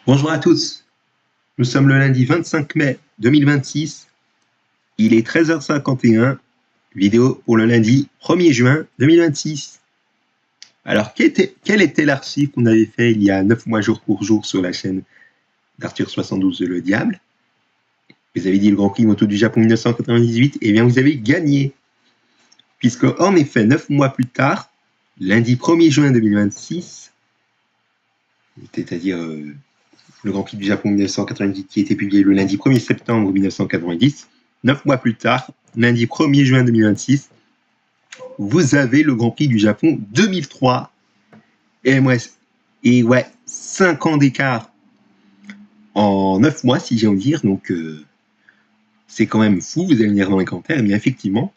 Bonjour à tous, nous sommes le lundi 25 mai 2026, il est 13h51, vidéo pour le lundi 1er juin 2026. Alors, quel était l'archive qu'on avait fait il y a 9 mois jour pour jour sur la chaîne d'Arthur 72 Le Diable? Vous avez dit le Grand Prix Moto du Japon 1998, et bien vous avez gagné. Puisque, en effet, 9 mois plus tard, lundi 1er juin 2026, c'est-à-dire le Grand Prix du Japon 1998 qui a été publié le lundi 1er septembre 1990, 9 mois plus tard, lundi 1er juin 2026, vous avez le Grand Prix du Japon 2003. Et ouais, 5 ans d'écart en 9 mois, si j'ai envie de dire. Donc, c'est quand même fou. Vous allez me dire dans les commentaires. Et bien, effectivement,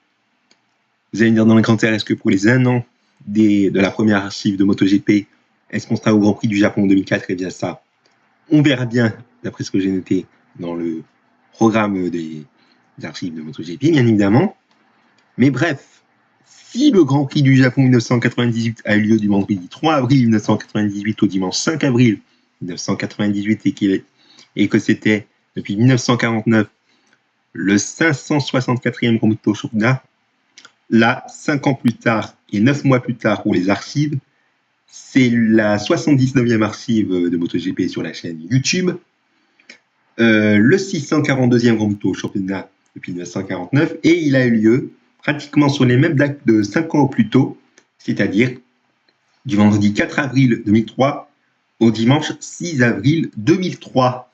vous allez me dire dans les commentaires, est-ce que pour les 1 an de la première archive de MotoGP, est-ce qu'on sera au Grand Prix du Japon 2004? Et bien, ça, on verra bien, d'après ce que j'ai noté dans le programme des archives de MotoGP, bien évidemment. Mais bref, si le Grand Prix du Japon 1998 a eu lieu du vendredi 3 avril 1998 au dimanche 5 avril 1998 et que c'était depuis 1949 le 564e Grand Prix de Shokuda, là, 5 ans plus tard et 9 mois plus tard pour les archives, c'est la 79e archive de MotoGP sur la chaîne YouTube, le 642e Grand Prix de Championnat depuis 1949, et il a eu lieu pratiquement sur les mêmes dates de 5 ans plus tôt, c'est-à-dire du vendredi 4 avril 2003 au dimanche 6 avril 2003.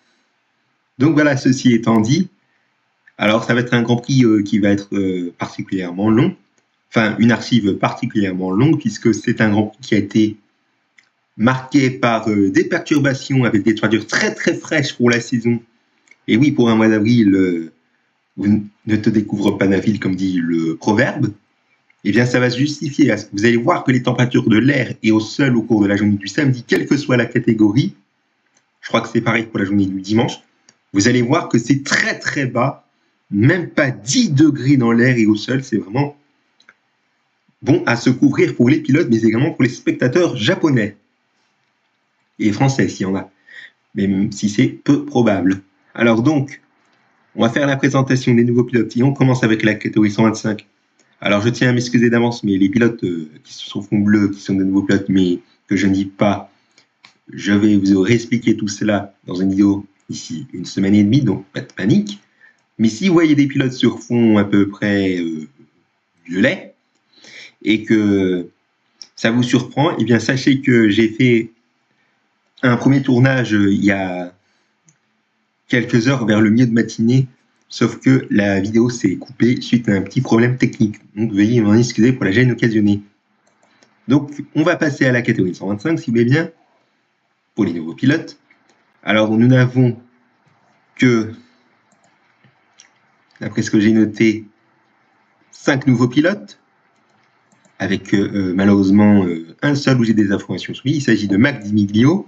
Donc voilà, ceci étant dit, alors ça va être un Grand Prix qui va être particulièrement long, enfin une archive particulièrement longue, puisque c'est un Grand Prix qui a été marqué par des perturbations avec des toitures très très fraîches pour la saison. Et oui, pour un mois d'avril, vous ne te découvre pas d'un fil, comme dit le proverbe. Eh bien, ça va se justifier. Vous allez voir que les températures de l'air et au sol au cours de la journée du samedi, quelle que soit la catégorie, je crois que c'est pareil pour la journée du dimanche, vous allez voir que c'est très très bas, même pas 10 degrés dans l'air et au sol. C'est vraiment bon à se couvrir pour les pilotes, mais également pour les spectateurs japonais et français s'il y en a, même si c'est peu probable. Alors donc, on va faire la présentation des nouveaux pilotes et on commence avec la catégorie 125. Alors je tiens à m'excuser d'avance, mais les pilotes qui sont sur fond bleu, qui sont de nouveaux pilotes, mais que je ne dis pas, je vais vous réexpliquer tout cela dans une vidéo d'ici 1 semaine et demie, donc pas de panique. Mais si vous voyez des pilotes sur fond à peu près violet, et que ça vous surprend, eh bien sachez que j'ai fait un premier tournage il y a quelques heures vers le milieu de matinée, sauf que la vidéo s'est coupée suite à un petit problème technique. Donc veuillez m'en excuser pour la gêne occasionnée. Donc on va passer à la catégorie 125, si vous voulez bien, pour les nouveaux pilotes. Alors nous n'avons que, d'après ce que j'ai noté, 5 nouveaux pilotes, avec malheureusement un seul où j'ai des informations sur lui. Il s'agit de Mac Di Miglio.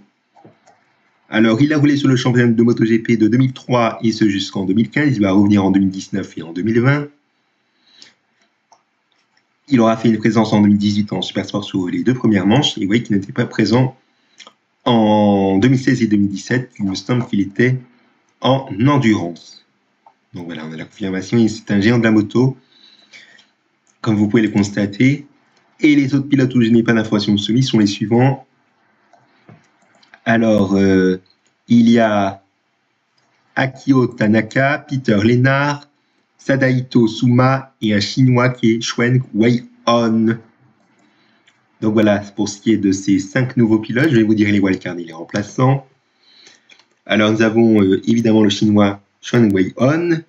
Alors, il a roulé sur le championnat de MotoGP de 2003 et ce jusqu'en 2015. Il va revenir en 2019 et en 2020. Il aura fait une présence en 2018 en Supersport sur les 2 premières manches. Et vous voyez qu'il n'était pas présent en 2016 et 2017. Il me semble qu'il était en endurance. Donc voilà, on a la confirmation. C'est un géant de la moto, comme vous pouvez le constater. Et les autres pilotes où je n'ai pas d'informations sur lui sont les suivants. Alors, il y a Akio Tanaka, Peter Lennart, Sadaito Suma et un chinois qui est Xuan Wei-on. Donc voilà, pour ce qui est de ces 5 nouveaux pilotes, je vais vous dire les wildcards et les remplaçants. Alors nous avons évidemment le chinois Xuan Wei-on,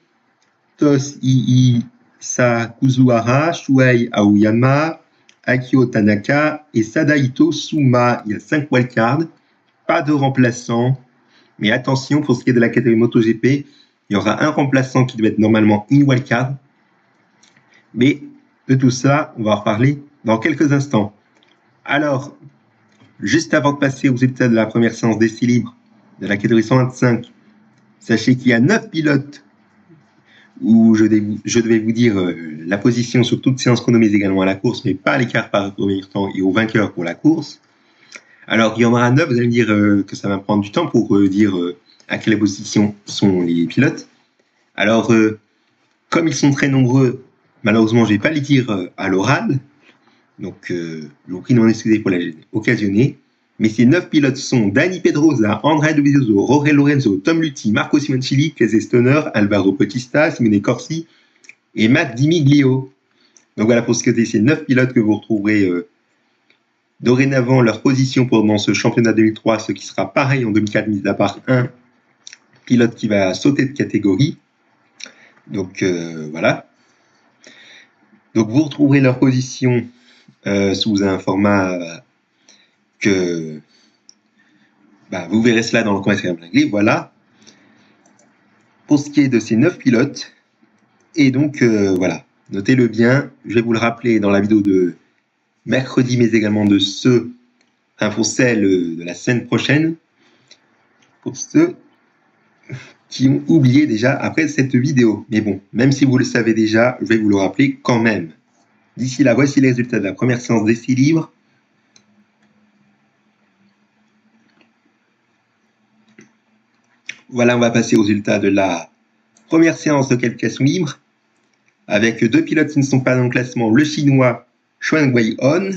Toshihisa Kuzuhara, Shuei Aoyama, Akio Tanaka et Sadaito Suma. Il y a 5 wildcards, pas de remplaçants. Mais attention, pour ce qui est de la catégorie MotoGP, il y aura un remplaçant qui doit être normalement une wildcard. Mais de tout ça, on va en reparler dans quelques instants. Alors, juste avant de passer aux résultats de la première séance d'essai libre de la catégorie 125, sachez qu'il y a 9 pilotes où je devais vous dire la position sur toute séance chrono, mais également à la course, mais pas à l'écart par premier temps et au vainqueur pour la course. Alors, il y en aura 9, vous allez me dire que ça va prendre du temps pour dire à quelle position sont les pilotes. Alors, comme ils sont très nombreux, malheureusement, je ne vais pas les dire à l'oral. Donc, je vous prie de m'en excuser pour la gêne occasionnée. Mais ces 9 pilotes sont Dani Pedrosa, Andrea Dovizioso, Jorge Lorenzo, Tom Luthi, Marco Simoncelli, Casey Stoner, Alvaro Bautista, Simone Corsi et Matt Di Miglio. Donc voilà pour ce que c'est ces 9 pilotes que vous retrouverez dorénavant leur position pendant ce championnat 2003, ce qui sera pareil en 2004, mis à part un pilote qui va sauter de catégorie. Donc voilà. Donc vous retrouverez leur position sous un format que vous verrez cela dans le commentaire anglais. Voilà. Pour ce qui est de ces 9 pilotes. Et donc voilà. Notez-le bien. Je vais vous le rappeler dans la vidéo de mercredi, mais également de pour celle de la semaine prochaine. Pour ceux qui ont oublié déjà après cette vidéo. Mais bon, même si vous le savez déjà, je vais vous le rappeler quand même. D'ici là, voici les résultats de la première séance d'essai libre. Voilà, on va passer aux résultats de la première séance de qualification libre, avec 2 pilotes qui ne sont pas dans le classement, le chinois Xuan Wei-on,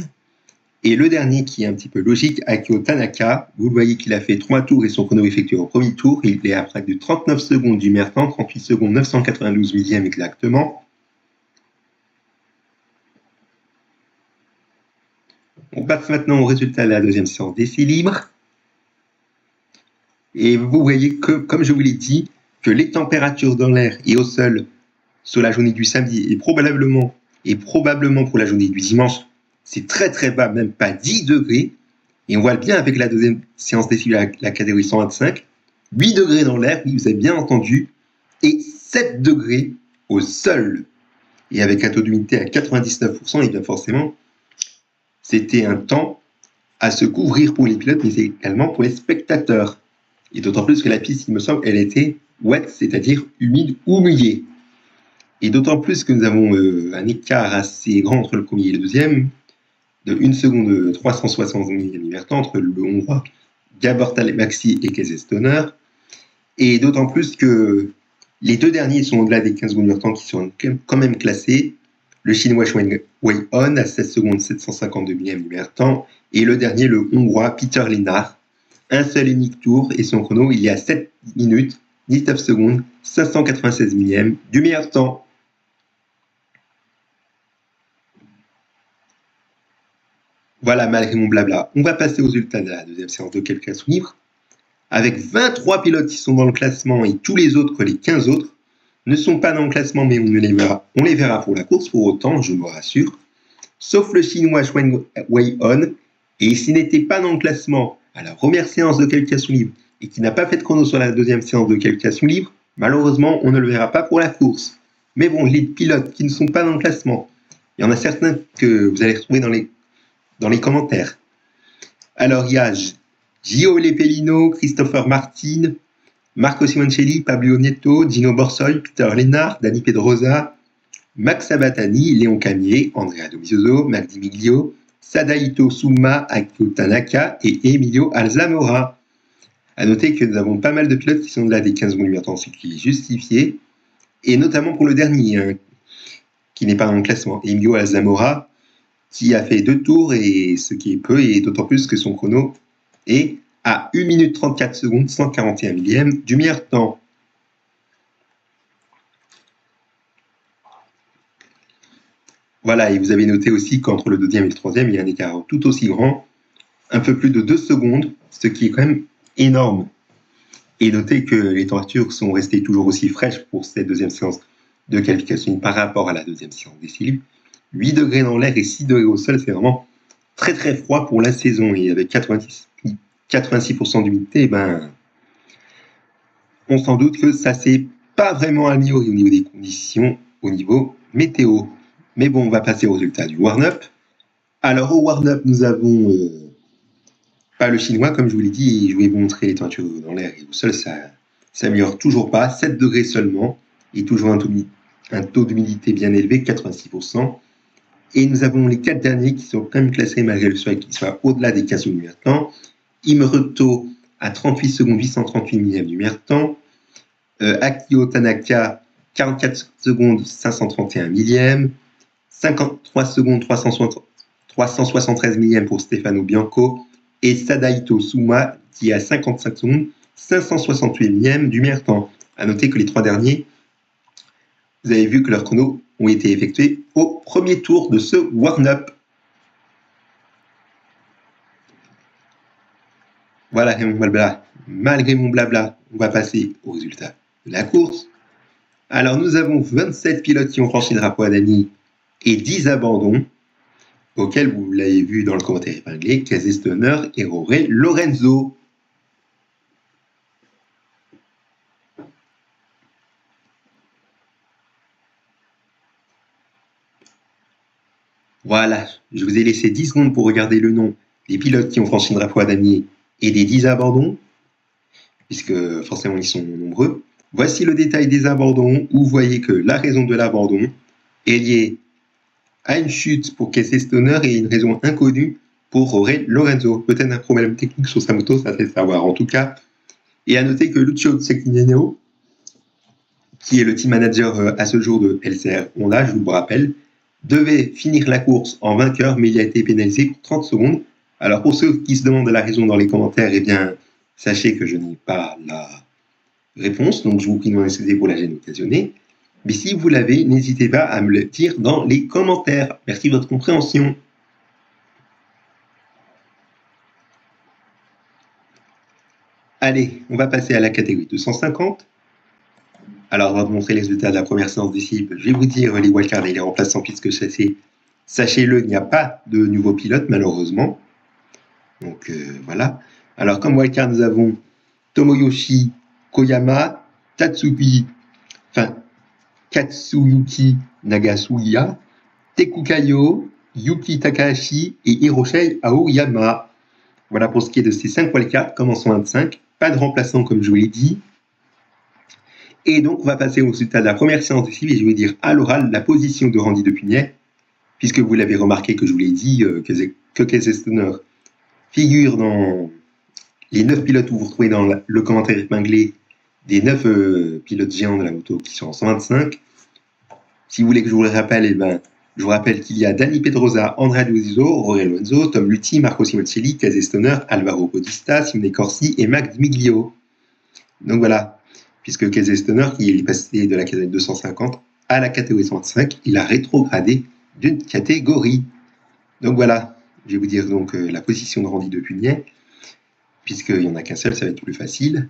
et le dernier qui est un petit peu logique, Akio Tanaka. Vous le voyez qu'il a fait 3 tours et son chrono effectué au premier tour. Il est à près de 39 secondes du meilleur temps, 38 secondes 992 millièmes exactement. On passe maintenant au résultat de la deuxième séance d'essai libre. Et vous voyez que, comme je vous l'ai dit, que les températures dans l'air et au sol sur la journée du samedi et probablement pour la journée du dimanche, c'est très très bas, même pas 10 degrés. Et on voit bien avec la deuxième séance d'essai libre, la catégorie 125, 8 degrés dans l'air, oui, vous avez bien entendu, et 7 degrés au sol. Et avec un taux d'humidité à 99%, et bien forcément, c'était un temps à se couvrir pour les pilotes, mais également pour les spectateurs. Et d'autant plus que la piste, il me semble, elle était wet, c'est-à-dire humide ou mouillée. Et d'autant plus que nous avons un écart assez grand entre le premier et le deuxième, de 1 seconde 360 millième temps entre le Hongrois Gabor Maxi et Casey Stoner. Et d'autant plus que les deux derniers sont au-delà des 15 secondes de temps qui sont quand même classés. Le chinois Xuan Wei-on à 16 secondes 752 millième temps. Et le dernier, le Hongrois Peter Lennart. Un seul unique tour et son chrono, il y a 7 minutes, 19 secondes, 596 millièmes du meilleur temps. Voilà, malgré mon blabla, on va passer aux résultats de la deuxième séance de qualification libre. Avec 23 pilotes qui sont dans le classement et tous les autres, les 15 autres, ne sont pas dans le classement, mais on les verra pour la course, pour autant, je vous rassure. Sauf le chinois Xuan Wei-on, et s'il n'était pas dans le classement à la première séance de qualification libre et qui n'a pas fait de chrono sur la deuxième séance de qualification libre, malheureusement, on ne le verra pas pour la course. Mais bon, les pilotes qui ne sont pas dans le classement, il y en a certains que vous allez retrouver dans les commentaires. Alors, il y a Gio Lepellino, Christopher Martin, Marco Simoncelli, Pablo Nieto, Dino Borsoi, Peter Lennart, Dani Pedrosa, Max Sabatani, Léon Camier, Andrea Dovizioso, Matt Di Miglio, Sadaito Suma, Akio Tanaka et Emilio Alzamora. A noter que nous avons pas mal de pilotes qui sont de là des 15 secondes du temps, ce qui est justifié, et notamment pour le dernier, qui n'est pas dans le classement, Emilio Alzamora, qui a fait 2 tours, et ce qui est peu, et d'autant plus que son chrono est à 1 minute 34 secondes, 141 millièmes du meilleur temps. Voilà, et vous avez noté aussi qu'entre le deuxième et le troisième, il y a un écart tout aussi grand, un peu plus de 2 secondes, ce qui est quand même énorme. Et notez que les températures sont restées toujours aussi fraîches pour cette deuxième séance de qualification par rapport à la deuxième séance d'essai libre. 8 degrés dans l'air et 6 degrés au sol, c'est vraiment très très froid pour la saison. Et avec 86% d'humidité, on s'en doute que ça s'est pas vraiment amélioré au niveau des conditions, au niveau météo. Mais bon, on va passer au résultat du warm-up. Alors au warm-up, nous avons pas le chinois, comme je vous l'ai dit, et je vais vous montrer les températures dans l'air et au sol, ça s'améliore toujours pas, 7 degrés seulement, et toujours un taux d'humidité bien élevé, 86%. Et nous avons les 4 derniers qui sont quand même classés malgré le fait qu'ils soient au-delà des 15 secondes du meilleur temps. Imeruto à 38 secondes 838 millièmes du meilleur temps. Akio Tanaka 44 secondes 531 millièmes. 53 secondes 373 millièmes pour Stefano Bianco. Et Sadaito Suma qui a 55 secondes 568 millièmes du meilleur temps. A noter que les 3 derniers, vous avez vu que leurs chronos ont été effectués au premier tour de ce warm-up. Voilà, malgré mon blabla, on va passer aux résultats de la course. Alors, nous avons 27 pilotes qui ont franchi le drapeau à Dany et 10 abandons, auxquels vous l'avez vu dans le commentaire épinglé, Casey Stoner et Jorge Lorenzo. Voilà, je vous ai laissé 10 secondes pour regarder le nom des pilotes qui ont franchi le drapeau à damier et des 10 abandons, puisque forcément ils sont nombreux. Voici le détail des abandons, où vous voyez que la raison de l'abandon est liée à une chute pour Casey Stoner et une raison inconnue pour Jorge Lorenzo. Peut-être un problème technique sur sa moto, ça fait savoir en tout cas. Et à noter que Lucio Cecchineno, qui est le team manager à ce jour de LCR Honda, je vous le rappelle, devait finir la course en vainqueur, mais il a été pénalisé pour 30 secondes. Alors pour ceux qui se demandent la raison dans les commentaires, eh bien, sachez que je n'ai pas la réponse, donc je vous prie de m'en excuser pour la gêne occasionnée. Mais si vous l'avez, n'hésitez pas à me le dire dans les commentaires. Merci de votre compréhension. Allez, on va passer à la catégorie 250. Alors, on va vous montrer les résultats de la première séance des cibles. Je vais vous dire les wildcards et les remplaçants puisque sachez-le, il n'y a pas de nouveaux pilotes malheureusement. Donc voilà. Alors, comme wildcard, nous avons Tomoyoshi Koyama, Katsuyuki Nagasuya, Tekukayo, Yuki Takahashi et Hiroshei Aoyama. Voilà pour ce qui est de ces 5 wildcards, commençons 25. Pas de remplaçant comme je vous l'ai dit. Et donc, on va passer au résultat de la première séance de cible et je vais dire à l'oral la position de Randy Depugnet, puisque vous l'avez remarqué que je vous l'ai dit, que Casey Stoner figure dans les 9 pilotes où vous retrouvez dans le commentaire épinglé des 9 pilotes géants de la moto qui sont en 125. Si vous voulez que je vous le rappelle, eh ben, je vous rappelle qu'il y a Dani Pedrosa, Andrea Dozzo, Jorge Lorenzo, Tom Luthi, Marco Simoncelli, Casey Stoner, Alvaro Bautista, Simone Corsi et Mac Di Miglio. Donc voilà, puisque Casey Stoner, qui est passé de la catégorie 250 à la catégorie 125, il a rétrogradé d'une catégorie. Donc voilà, je vais vous dire donc la position de Randy Depugnet, puisqu'il n'y en a qu'un seul, ça va être plus facile.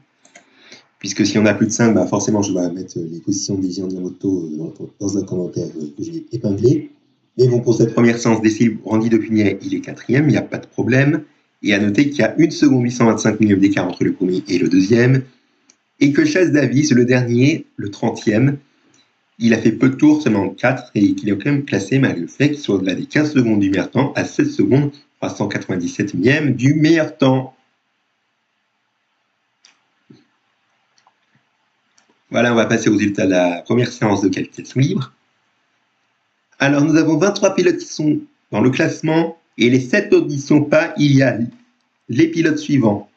Puisque s'il y en a plus de 5, bah forcément je dois mettre les positions des géants de la moto dans un commentaire que j'ai épinglé. Mais bon, pour cette première séance d'essai, Randy Depugnet, il est 4e, il n'y a pas de problème. Et à noter qu'il y a 1 seconde 825 millième d'écart entre le premier et le deuxième. Et que Chase Davis, le dernier, le 30e, il a fait peu de tours, seulement 4, et qu'il est quand même classé malgré le fait qu'il soit au-delà des 15 secondes du meilleur temps à 16 secondes 397 millième du meilleur temps. Voilà, on va passer aux résultats de la première séance de qualification libre. Alors, nous avons 23 pilotes qui sont dans le classement et les 7 autres n'y sont pas. Il y a les pilotes suivants.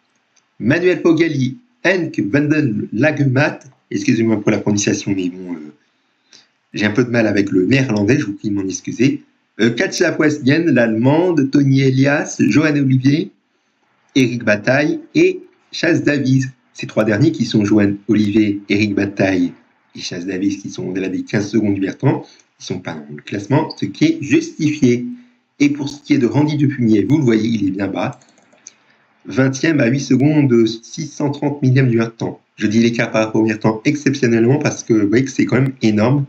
Manuel Poggi, Henk van den Lagemat, excusez-moi pour la prononciation, mais bon, j'ai un peu de mal avec le néerlandais, je vous prie de m'en excuser. Katja Poisgen, l'allemande, Tony Elias, Johan Olivier, Eric Bataille et Chase Davis. Ces 3 derniers qui sont Johan Olivier, Eric Bataille et Chase Davis qui sont au-delà des 15 secondes du meilleur temps, ils ne sont pas dans le classement, ce qui est justifié. Et pour ce qui est de Randy Depugnet, vous le voyez, il est bien bas. 20e à 8 secondes, 630 millième du meilleur temps. Je dis l'écart par rapport au meilleur temps exceptionnellement parce que vous voyez que c'est quand même énorme.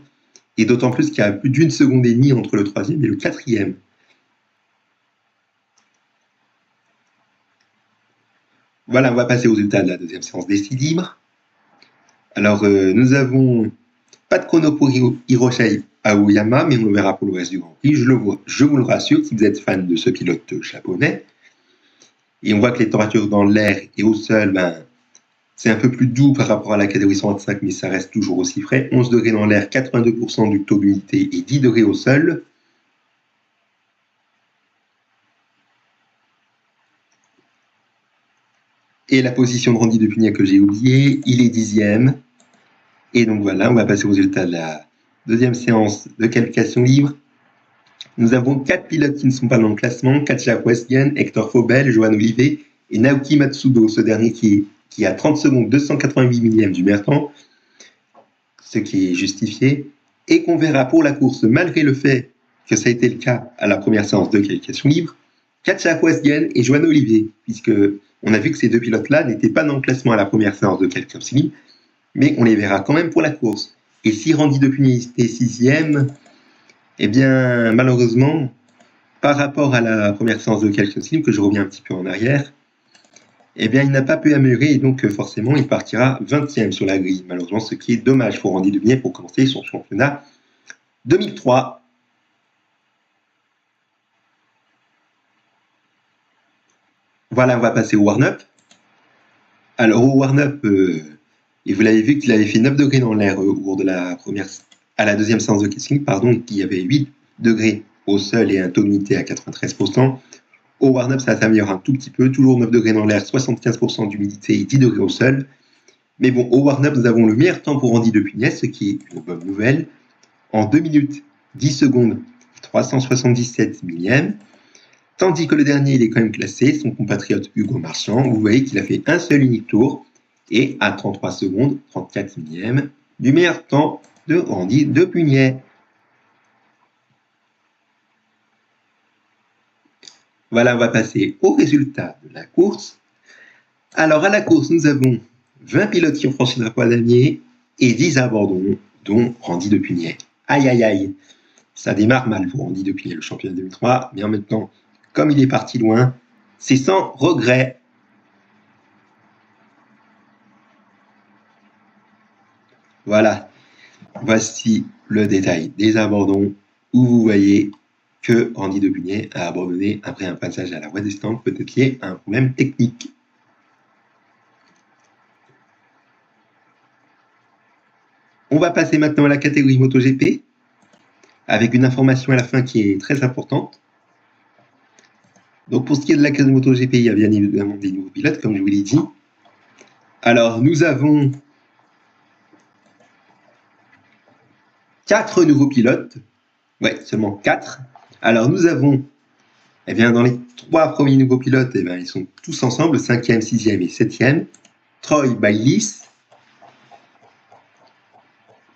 Et d'autant plus qu'il y a plus d'1 seconde et demie entre le 3e et le 4e. Voilà, on va passer aux résultats de la deuxième séance d'essai libre. Alors, nous avons pas de chrono pour Hiroshei Aoyama, mais on le verra pour le reste du Grand Prix. Je vous le rassure, si vous êtes fan de ce pilote japonais. Et on voit que les températures dans l'air et au sol, c'est un peu plus doux par rapport à la catégorie 125, mais ça reste toujours aussi frais. 11 degrés dans l'air, 82% du taux d'humidité et 10 degrés au sol. Et la position de Randy Depugnet que j'ai oublié, il est 10e. Et donc voilà, on va passer au résultat de la deuxième séance de qualification libre. Nous avons 4 pilotes qui ne sont pas dans le classement, Katja Westgen, Hector Faubel, Johan Olivet et Naoki Matsudo, ce dernier qui a 30 secondes 288 millièmes du meilleur temps, ce qui est justifié, et qu'on verra pour la course, malgré le fait que ça a été le cas à la première séance de qualification libre, Katja Westgen et Johan Olivet, puisque on a vu que ces deux pilotes-là n'étaient pas dans le classement à la première séance de qualification libre, mais on les verra quand même pour la course. Et si Randy Depugnet était 6e, eh bien, malheureusement, par rapport à la première séance de qualification libre, que je reviens un petit peu en arrière, eh bien, il n'a pas pu améliorer et donc forcément, il partira 20e sur la grille, malheureusement, ce qui est dommage pour Randy Depugnet pour commencer son championnat 2003. Voilà, on va passer au warm-up. Alors, au warm-up, et vous l'avez vu qu'il avait fait 9 degrés dans l'air au cours de à la deuxième séance de qualifying, il y avait 8 degrés au sol et un taux d'humidité à 93%. Au warm-up, ça s'améliore un tout petit peu, toujours 9 degrés dans l'air, 75% d'humidité et 10 degrés au sol. Mais bon, au warm-up, nous avons le meilleur temps pour Randy Depugnet, ce qui est une bonne nouvelle. En 2 minutes, 10 secondes, 377 millièmes. Tandis que le dernier, il est quand même classé, son compatriote Hugo Marchand. Vous voyez qu'il a fait un seul unique tour et à 33 secondes, 34 millièmes du meilleur temps de Randy Depugnet. Voilà, on va passer au résultat de la course. Alors, à la course, nous avons 20 pilotes qui ont franchi le drapeau à damier et 10 abandons, dont Randy Depugnet. Aïe, aïe, aïe. Ça démarre mal pour Randy Depugnet, le champion de 2003, mais en même temps, comme il est parti loin, c'est sans regret. Voilà, voici le détail des abandons où vous voyez que Randy Depugnet a abandonné après un passage à la voie des stands, peut-être lié à un problème technique. On va passer maintenant à la catégorie MotoGP, avec une information à la fin qui est très importante. Donc pour ce qui est de la catégorie MotoGP, il y a bien évidemment des nouveaux pilotes, comme je vous l'ai dit. Alors nous avons 4 nouveaux pilotes. Ouais, seulement 4. Alors nous avons, eh bien, dans les 3 premiers nouveaux pilotes, eh bien, ils sont tous ensemble, 5e, 6e et 7e. Troy Bayliss,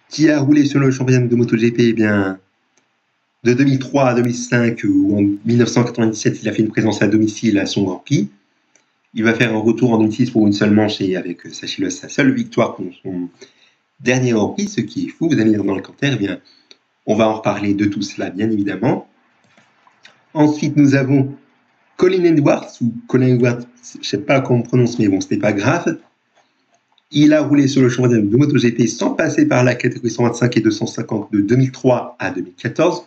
qui a roulé sur le championnat de MotoGP, eh bien, de 2003 à 2005, où en 1997, il a fait une présence à domicile à son Grand Prix. Il va faire un retour en 2006 pour une seule manche et avec, sachez-le, sa seule victoire pour son dernier Grand Prix, ce qui est fou. Vous allez lire dans le commentaire, eh bien, on va en reparler de tout cela, bien évidemment. Ensuite, nous avons Colin Edwards, ou Colin Edwards, je ne sais pas comment on prononce, mais bon, ce n'est pas grave. Il a roulé sur le championnat de MotoGP sans passer par la catégorie 125 et 250 de 2003 à 2014,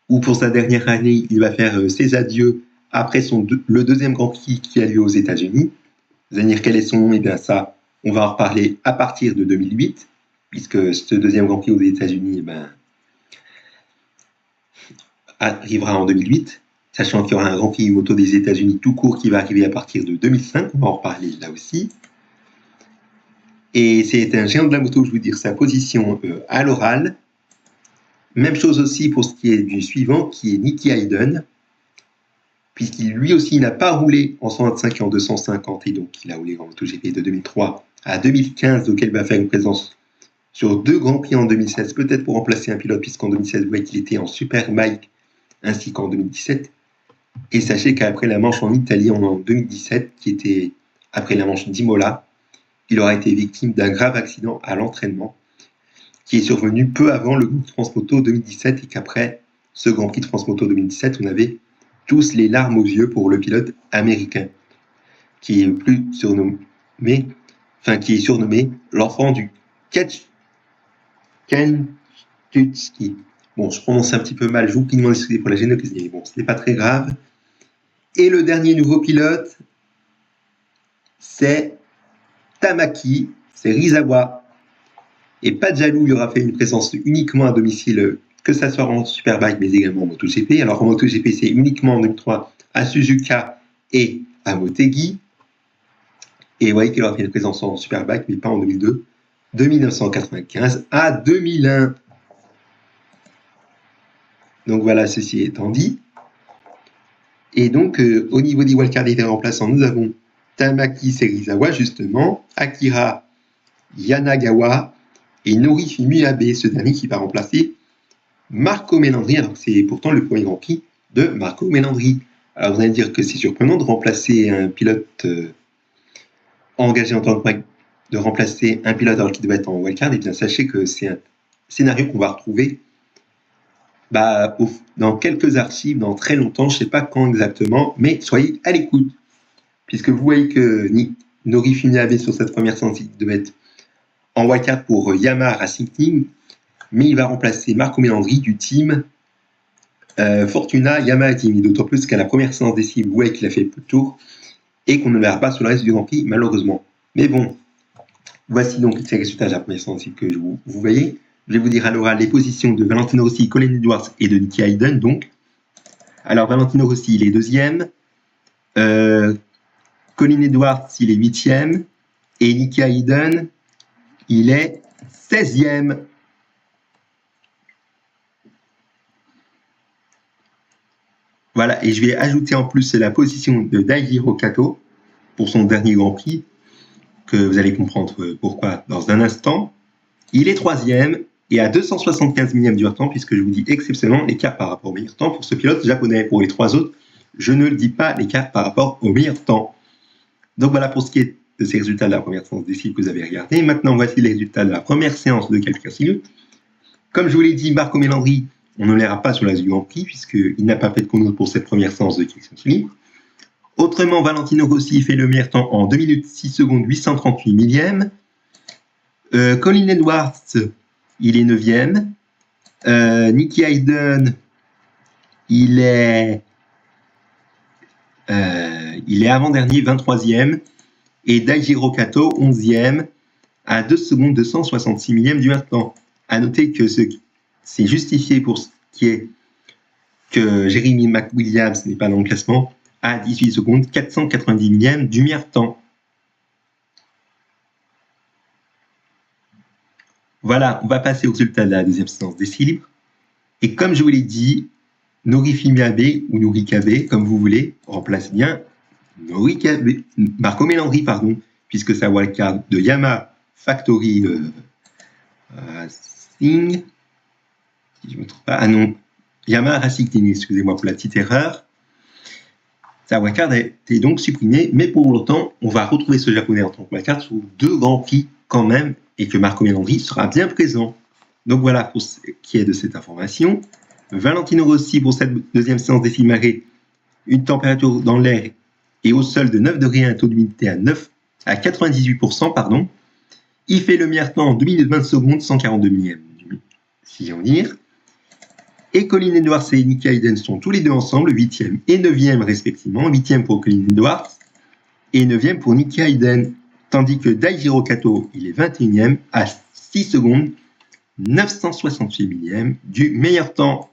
où pour sa dernière année, il va faire ses adieux après le deuxième Grand Prix qui a lieu aux États-Unis. Vous allez dire quel est son nom? Eh bien ça, on va en reparler à partir de 2008, puisque ce deuxième Grand Prix aux États-Unis, eh ben, arrivera en 2008, sachant qu'il y aura un Grand Prix moto des États-Unis tout court qui va arriver à partir de 2005. On va en reparler là aussi. Et c'est un géant de la moto, je vous dire sa position à l'oral. Même chose aussi pour ce qui est du suivant, qui est Nicky Hayden, puisqu'il lui aussi n'a pas roulé en 125 et en 250, et donc il a roulé en MotoGP de 2003 à 2015, auquel il va faire une présence sur 2 Grands Prix en 2016, peut-être pour remplacer un pilote, puisqu'en 2016, vous voyez qu'il était en Superbike, ainsi qu'en 2017. Et sachez qu'après la manche en Italie en 2017, qui était après la manche d'Imola, il aura été victime d'un grave accident à l'entraînement, qui est survenu peu avant le Grand Prix de France Moto 2017, et qu'après ce Grand Prix de France Moto 2017, on avait tous les larmes aux yeux pour le pilote américain, qui est surnommé l'enfant du Kentutski. Bon, je prononce un petit peu mal, je vous prie de m'en excuser pour la génocrisie, mais bon, ce n'est pas très grave. Et le dernier nouveau pilote, c'est Tamaki, c'est Rizawa. Et pas de jaloux, il aura fait une présence uniquement à domicile, que ça soit en Superbike, mais également en MotoGP. Alors en MotoGP, c'est uniquement en 2003 à Suzuka et à Motegi. Et vous voyez qu'il aura fait une présence en Superbike, mais pas en 2002, de 1995 à 2001. Donc voilà, ceci étant dit. Et donc, au niveau des wildcards et des remplaçants, nous avons Tamaki Serizawa, justement, Akira Yanagawa et Norifumi Abe, ce dernier qui va remplacer Marco Melandri. Alors, c'est pourtant le premier Grand Prix de Marco Melandri. Alors, vous allez dire que c'est surprenant de remplacer un pilote engagé en tant que de remplacer un pilote alors qu'il doit être en wildcard. Et bien, sachez que c'est un scénario qu'on va retrouver dans quelques archives, dans très longtemps, je ne sais pas quand exactement, mais soyez à l'écoute. Puisque vous voyez que Norifumi Abe sur cette première séance, il devait être en wildcard pour Yamaha Racing Team, mais il va remplacer Marco Melandri du team Fortuna Yamaha Team. Et d'autant plus qu'à la première séance d'essai, vous voyez qu'il a fait peu de tours et qu'on ne le verra pas sur le reste du Grand Prix, malheureusement. Mais bon, voici donc ces résultats de la première séance que vous voyez. Je vais vous dire à l'oral les positions de Valentino Rossi, Colin Edwards et de Nicky Hayden. Donc, alors Valentino Rossi, il est 2e. Colin Edwards, il est 8e. Et Nicky Hayden, il est 16e. Voilà, et je vais ajouter en plus la position de Daihiro Kato pour son dernier Grand Prix, que vous allez comprendre pourquoi dans un instant. Il est 3e et à 275 millièmes du meilleur temps, puisque je vous dis exceptionnellement l'écart par rapport au meilleur temps pour ce pilote japonais. Pour les 3 autres, je ne le dis pas l'écart par rapport au meilleur temps. Donc voilà pour ce qui est de ces résultats de la première séance d'essai que vous avez regardé. Maintenant, voici les résultats de la première séance de qualification. Comme je vous l'ai dit, Marco Melandri, on ne l'ira pas sur la Grand Prix, puisqu'il n'a pas fait de chrono pour cette première séance de qualification libre. Autrement, Valentino Rossi fait le meilleur temps en 2 minutes 6 secondes 838 millièmes. Colin Edwards, il est 9e. Nicky Hayden, il est avant-dernier, 23e. Et Daihiro Kato, 11e, à 2 secondes 266 millièmes du meilleur temps. À noter que c'est justifié pour ce qui est que Jeremy McWilliams n'est pas dans le classement, à 18 secondes 490 millièmes du meilleur temps. Voilà, on va passer au résultat de la deuxième séance d'essai libre. Et comme je vous l'ai dit, Norifumi Abe ou Norikabe, comme vous voulez, remplace bien Marco Melandri, puisque sa wildcard de Yamaha Factory Racing, si je ne me trompe pas, ah non, Yamaha Racing Team, excusez-moi pour la petite erreur. Sa wildcard a été donc supprimée, mais pour autant, on va retrouver ce japonais en tant que wildcard sur 2 Grands Prix quand même, et que Marco Melandri sera bien présent. Donc voilà pour ce qui est de cette information. Valentino Rossi pour cette deuxième séance d'essai marée, une température dans l'air et au sol de 9 degrés, un taux d'humidité à 98%, pardon. Il fait le meilleur temps en 2 minutes 20 secondes, 142 millièmes, si j'en dire. Et Colin Edwards et Nicky Hayden sont tous les deux ensemble, 8e et 9e respectivement. 8e pour Colin Edwards et 9e pour Nicky Hayden. Tandis que Daihiro Kato, il est 21e à 6 secondes, 968 millièmes du meilleur temps.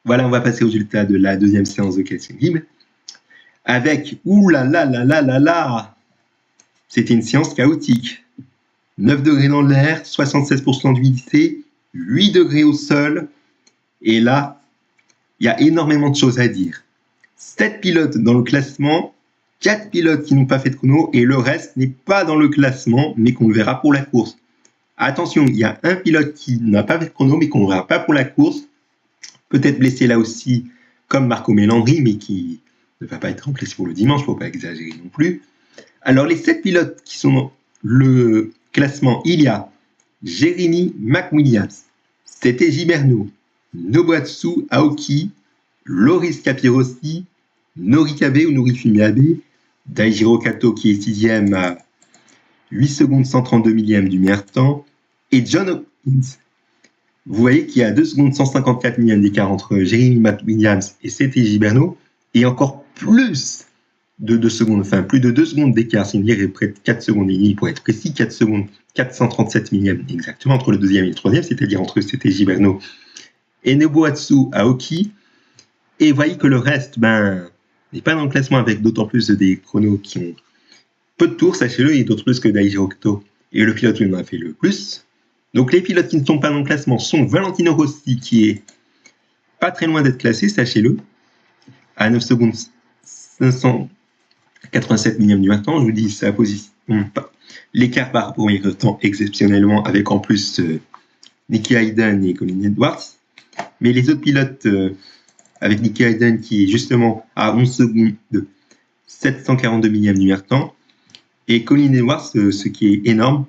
Voilà, on va passer au résultat de la deuxième séance de qualification libre. Avec, c'était une séance chaotique. 9 degrés dans l'air, 76% d'humidité, 8 degrés au sol. Et là, il y a énormément de choses à dire. 7 pilotes dans le classement, 4 pilotes qui n'ont pas fait de chrono, et le reste n'est pas dans le classement, mais qu'on le verra pour la course. Attention, il y a un pilote qui n'a pas fait de chrono, mais qu'on ne verra pas pour la course. Peut-être blessé là aussi, comme Marco Melandri, mais qui ne va pas être remplacé pour le dimanche, il ne faut pas exagérer non plus. Alors, les 7 pilotes qui sont dans le classement, il y a Jeremy McWilliams, Tete Gibernau, Nobuatsu Aoki, Loris Capirossi, Norikabe ou Norifumi Abe, Daihiro Kato qui est 6e à 8 secondes 132 millièmes du meilleur temps, et John Hopkins. Vous voyez qu'il y a 2 secondes 154 millièmes d'écart entre Jeremy McWilliams et Tete Gibernau, et encore plus de 2 secondes, enfin plus de 2 secondes d'écart, c'est-à-dire près de 4 secondes et demie, pour être précis, 4 secondes 437 millièmes exactement entre le deuxième et le troisième, c'est-à-dire entre Tete Gibernau et Nobuatsu Aoki. Et vous voyez que le reste, n'est pas dans le classement, avec d'autant plus des chronos qui ont peu de tours, sachez-le, et d'autres plus que Daijiro Kato et le pilote qui en a fait le plus. Donc les pilotes qui ne sont pas dans le classement sont Valentino Rossi, qui est pas très loin d'être classé, sachez-le, à 9 secondes 587 millième du temps. Je vous dis sa position, l'écart par rapport au temps exceptionnellement, avec en plus Nicky Hayden et Colin Edwards. Mais les autres pilotes, avec Nicky Hayden qui est justement à 11 secondes de 742 millième du temps, et Colin Edwards, ce qui est énorme,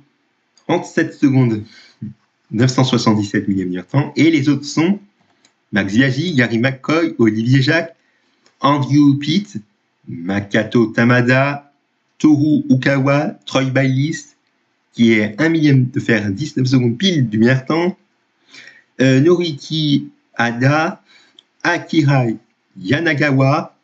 37 secondes 977 millième du temps. Et les autres sont Max Biaggi, Gary McCoy, Olivier Jacques, Andrew Pitt, Makoto Tamada, Toru Ukawa, Troy Bayliss, qui est 1 millième de faire 19 secondes pile du meilleur temps, Noriki Hada, Akira Yanagawa,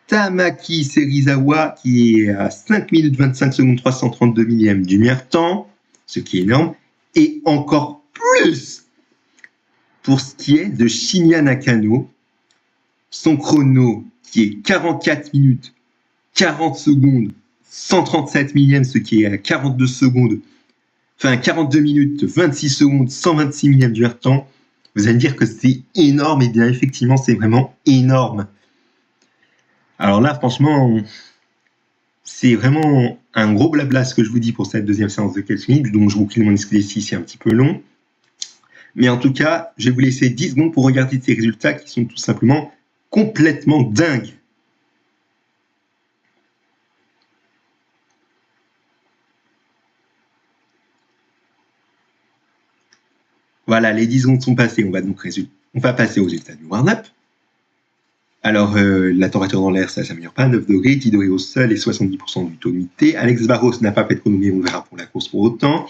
Tamaki Serizawa, qui est à 5 minutes 25 secondes 332 millième du meilleur temps, ce qui est énorme, et encore plus pour ce qui est de Shinya Nakano, son chrono qui est 44 minutes 40 secondes 137 millièmes, ce qui est à 42 secondes, enfin 42 minutes 26 secondes 126 millièmes du temps. Vous allez me dire que c'est énorme, et bien effectivement c'est vraiment énorme. Alors là franchement c'est vraiment un gros blabla ce que je vous dis pour cette deuxième séance de calcul, donc je vous prie de m'en excuser si c'est un petit peu long. Mais en tout cas, je vais vous laisser 10 secondes pour regarder ces résultats qui sont tout simplement complètement dingues. Voilà, les 10 secondes sont passées. On va passer aux résultats du warm-up. Alors, la température dans l'air, ça ne s'améliore pas. 9 degrés, 10 degrés au sol et 70% du taux d'humidité. Alex Barros n'a pas fait de chrono, mais on verra pour la course pour autant.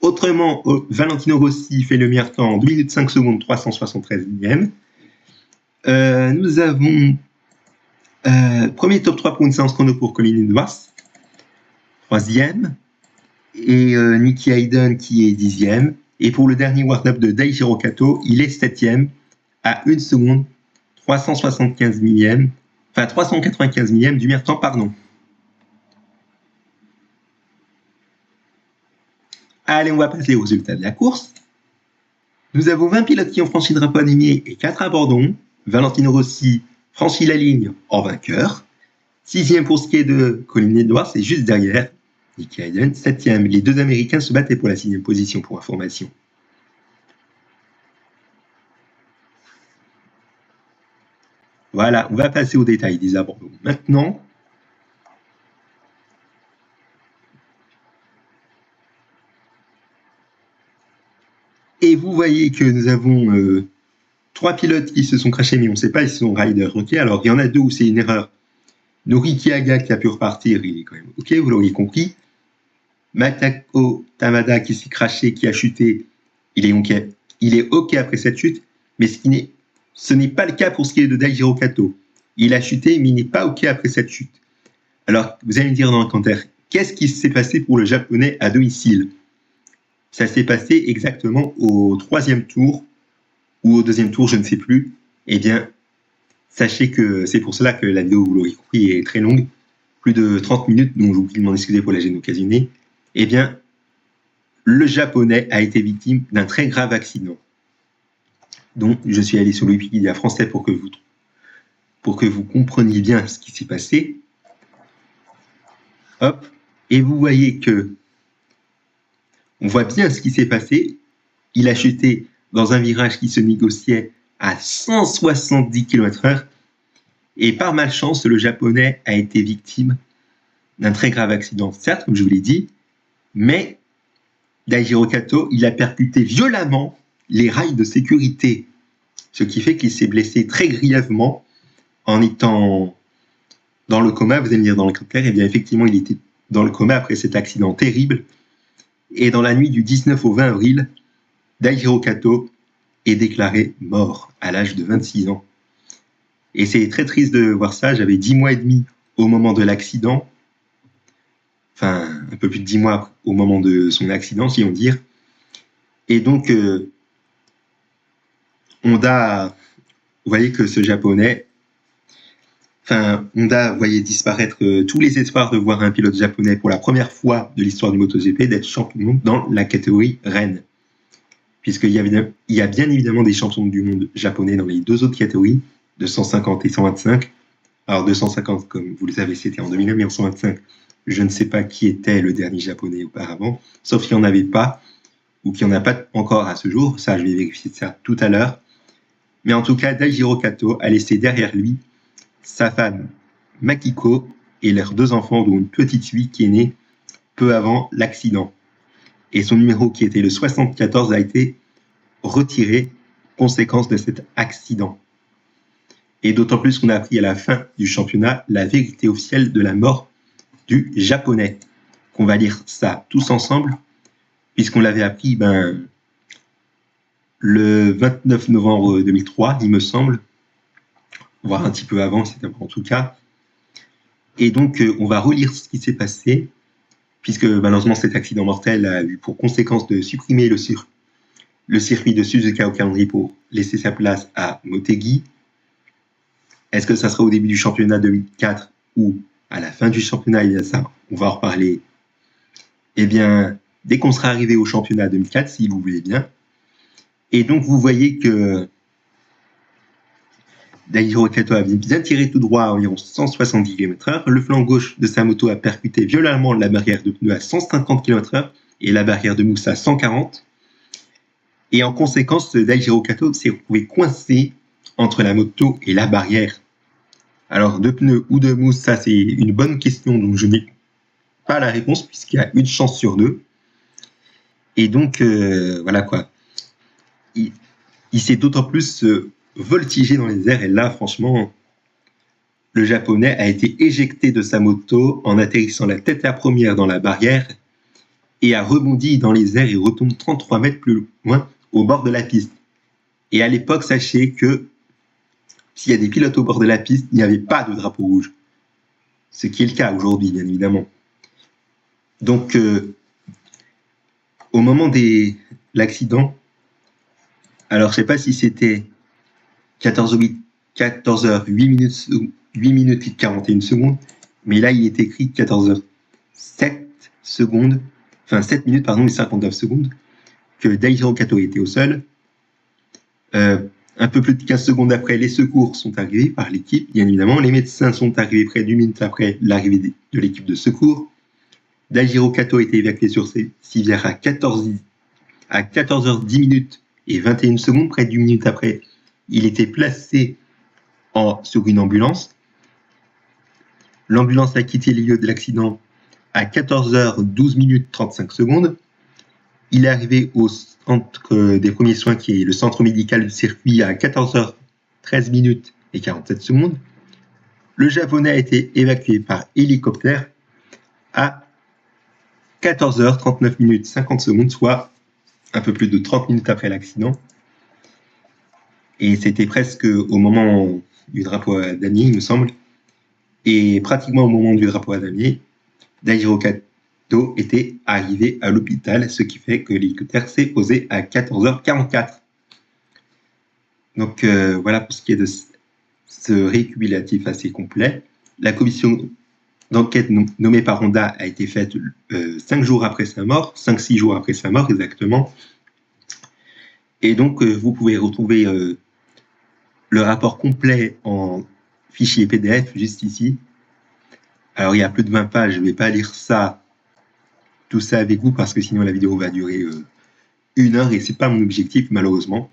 Autrement, Valentino Rossi fait le meilleur temps en 2 minutes 5 secondes 373 millièmes. Nous avons premier top 3 pour une séance chrono pour Colin Edwards. Troisième. Et Nicky Hayden qui est 10e. Et pour le dernier warm-up de Daijiro Kato, il est 7e à 1 seconde 375 millièmes, enfin 395 millièmes du meilleur temps, pardon. Allez, on va passer aux résultats de la course. Nous avons 20 pilotes qui ont franchi le drapeau aligné et 4 abandons. Valentino Rossi franchit la ligne en vainqueur. 6e pour ce qui est de Colin Edwards, et juste derrière, Nicky Hayden, 7e. Les deux Américains se battaient pour la 6e position, pour information. Voilà, on va passer aux détails des abandons maintenant. Et vous voyez que nous avons 3 pilotes qui se sont crashés, mais on ne sait pas, ils sont riders. Okay, alors, il y en a 2 où c'est une erreur. Noriki Haga qui a pu repartir, il est quand même OK, vous l'auriez compris. Makoto Tamada qui s'est crashé, qui a chuté, il est OK après cette chute, mais ce n'est pas le cas pour ce qui est de Daijiro Kato. Il a chuté, mais il n'est pas OK après cette chute. Alors, vous allez me dire dans le commentaire, qu'est-ce qui s'est passé pour le japonais à domicile? Ça s'est passé exactement au 3e tour, ou au 2e tour, je ne sais plus. Eh bien, sachez que c'est pour cela que la vidéo, vous l'aurez compris, est très longue, plus de 30 minutes, donc je vous prie de m'en excuser pour la gêne occasionnée. Eh bien, le japonais a été victime d'un très grave accident. Donc, je suis allé sur le Wikipédia français pour que vous compreniez bien ce qui s'est passé. Hop, et vous voyez que on voit bien ce qui s'est passé. Il a chuté dans un virage qui se négociait à 170 km/h, et par malchance, le japonais a été victime d'un très grave accident, certes, comme je vous l'ai dit, mais Daijiro Kato, il a percuté violemment les rails de sécurité, ce qui fait qu'il s'est blessé très grièvement en étant dans le coma. Vous allez me dire dans le commentaire, et bien effectivement, il était dans le coma après cet accident terrible. Et dans la nuit du 19 au 20 avril, Daijiro Kato est déclaré mort à l'âge de 26 ans. Et c'est très triste de voir ça. J'avais 10 mois et demi au moment de l'accident. Enfin, un peu plus de 10 mois au moment de son accident, si on dire. Et donc, Honda vous voyez que ce japonais, Honda voyait disparaître tous les espoirs de voir un pilote japonais pour la première fois de l'histoire du MotoGP d'être champion du monde dans la catégorie Rennes. Puisqu'il y a bien évidemment des champions du monde japonais dans les deux autres catégories, de 150 et 125. Alors 250, comme vous le savez, c'était en 2001, mais en 125, je ne sais pas qui était le dernier japonais auparavant, sauf qu'il n'y en avait pas, ou qu'il n'y en a pas encore à ce jour. Ça, je vais vérifier ça tout à l'heure. Mais en tout cas, Daijiro Kato a laissé derrière lui sa femme Makiko et leurs deux enfants, dont une petite fille qui est née peu avant l'accident. Et son numéro, qui était le 74, a été retiré conséquence de cet accident. Et d'autant plus qu'on a appris à la fin du championnat la vérité officielle de la mort du japonais. Qu'on va lire ça tous ensemble, puisqu'on l'avait appris le 29 novembre 2003, il me semble, voire un petit peu avant, c'était en tout cas. Et donc, on va relire ce qui s'est passé, puisque malheureusement cet accident mortel a eu pour conséquence de supprimer le circuit de Suzuka au calendrier pour laisser sa place à Motegi. Est-ce que ça sera au début du championnat 2004 ou à la fin du championnat? Eh bien ça, on va en reparler. Eh bien, dès qu'on sera arrivé au championnat 2004, si vous voulez bien. Et donc, vous voyez que Daijiro Kato avait bien tiré tout droit à environ 170 km/h. Le flanc gauche de sa moto a percuté violemment la barrière de pneus à 150 km/h et la barrière de mousse à 140. Et en conséquence, Daijiro Kato s'est retrouvé coincé entre la moto et la barrière. Alors, de pneus ou de mousse, ça c'est une bonne question, donc je n'ai pas la réponse puisqu'il y a une chance sur deux. Et donc, voilà quoi. Il s'est d'autant plus voltigé dans les airs, et là, franchement, le japonais a été éjecté de sa moto en atterrissant la tête à première dans la barrière et a rebondi dans les airs et retombe 33 mètres plus loin au bord de la piste. Et à l'époque, sachez que s'il y a des pilotes au bord de la piste, il n'y avait pas de drapeau rouge. Ce qui est le cas aujourd'hui, bien évidemment. Donc, au moment de l'accident, alors je ne sais pas si c'était 14h 8 minutes et 41 secondes, mais là il est écrit 14h 7 secondes, enfin 7 minutes pardon et 59 secondes, que Daijiro Kato était au sol. Un peu plus de 15 secondes après, les secours sont arrivés par l'équipe, bien évidemment. Les médecins sont arrivés près d'une minute après l'arrivée de l'équipe de secours. Daijiro Kato a été évacué sur civière à 14h10 minutes et 21 secondes, près d'une minute après. Il était placé sur une ambulance. L'ambulance a quitté les lieux de l'accident à 14h12 minutes 35 secondes. Il est arrivé au centre des premiers soins, qui est le centre médical du circuit, à 14h13 minutes et 47 secondes. Le japonais a été évacué par hélicoptère à 14h39 minutes 50 secondes, soit un peu plus de 30 minutes après l'accident. Et c'était presque au moment du drapeau à damier, il me semble. Et pratiquement au moment du drapeau à damier, Daijiro Kato était arrivé à l'hôpital, ce qui fait que l'hélicoptère s'est posé à 14h44. Donc voilà pour ce qui est de ce récapitulatif assez complet. La commission d'enquête nommée par Honda a été faite 5 jours après sa mort, 5-6 jours après sa mort exactement. Et donc vous pouvez retrouver le rapport complet en fichier PDF juste ici. Alors il y a plus de 20 pages, je ne vais pas lire tout ça avec vous parce que sinon la vidéo va durer 1 heure et c'est pas mon objectif malheureusement.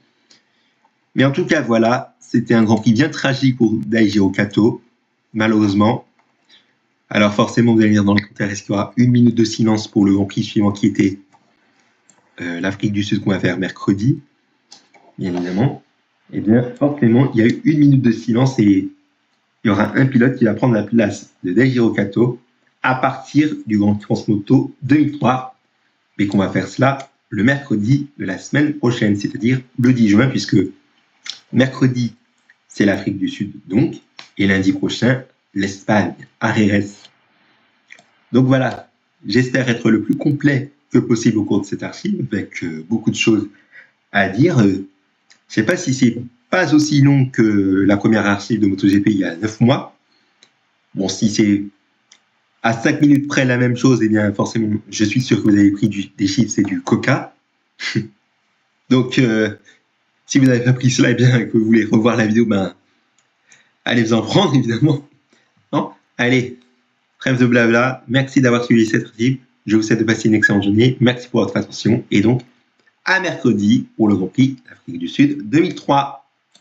Mais en tout cas voilà, c'était un Grand Prix bien tragique pour Daijiro Kato, malheureusement. Alors forcément vous allez lire dans les commentaires, est-ce qu'il y aura 1 minute de silence pour le Grand Prix suivant qui était l'Afrique du Sud qu'on va faire mercredi, bien évidemment. Eh bien forcément il y a eu 1 minute de silence et il y aura un pilote qui va prendre la place de Daijiro Kato à partir du Grand Prix France Moto 2003, mais qu'on va faire cela le mercredi de la semaine prochaine, c'est-à-dire le 10 juin, puisque mercredi, c'est l'Afrique du Sud, donc, et lundi prochain, l'Espagne, à Jerez. Donc voilà, j'espère être le plus complet que possible au cours de cette archive, avec beaucoup de choses à dire. Je ne sais pas si c'est pas aussi long que la première archive de MotoGP il y a 9 mois. Bon, si c'est à 5 minutes près la même chose, eh bien forcément, je suis sûr que vous avez pris des chiffres, c'est du coca. Donc, si vous n'avez pas pris cela, eh bien que vous voulez revoir la vidéo, ben, allez vous en prendre, évidemment. Non, allez, trêve de blabla. Merci d'avoir suivi cette article. Je vous souhaite de passer une excellente journée. Merci pour votre attention. Et donc, à mercredi pour le Grand Prix d'Afrique du Sud 2003.